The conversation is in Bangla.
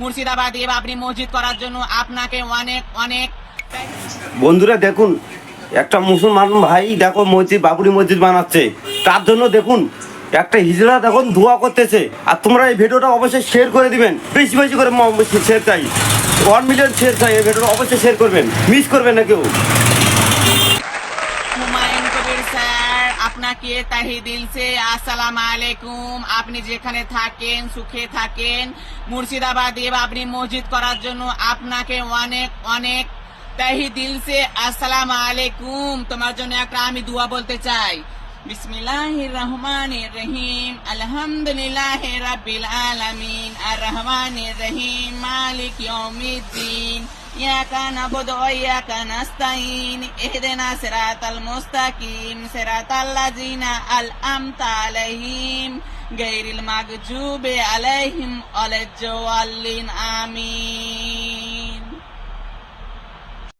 মুর্শিদাবাদে বাবরি মসজিদ করার জন্য আপনাকে অনেক অনেক। বন্ধুরা দেখুন, একটা মুসলমান ভাই দেখো মসজিদ, বাবরি মসজিদ বানাচ্ছে, তার জন্য দেখুন একটা হিজড়া দেখুন দোয়া করতেছে। আর তোমরা এই ভিডিওটা অবশ্যই শেয়ার করে দিবেন, বেশি বেশি করে শেয়ার চাই, 1 মিলিয়ন শেয়ার চাই। এই ভিডিওটা অবশ্যই শেয়ার করবেন, মিস করবেন না কেউ। হুমায়ুন কবির স্যার, আপনাকে তাহি দিল সে আসসালামু আলাইকুম। আপনি যেখানে থাকেন সুখে থাকেন। মুর্শিদাবাদে বাবরি মসজিদ করার জন্য আপনাকে অনেক অনেক তাহি দিল সে আসসালামু আলাইকুম। তোমার জন্য একটা আমি দোয়া বলতে চাই। বিসমিল্লাহির রহমানির রহিম, আলহামদুলিল্লাহি রাব্বিল আলামিন, আর রহমানির রহিম, মালিক ইয়াউমিদ্দিন, ইয়াকা নাবুদু ওয়া ইয়াকা নাস্তাইন, ইহদিনা সিরাতাল মুস্তাকিম, সিরাতাল লাযিনা আন'আমতা আলাইহিম, গায়রিল মাগযুবি আলাইহিম ওয়ালাদ-দাল্লিন। আমিন।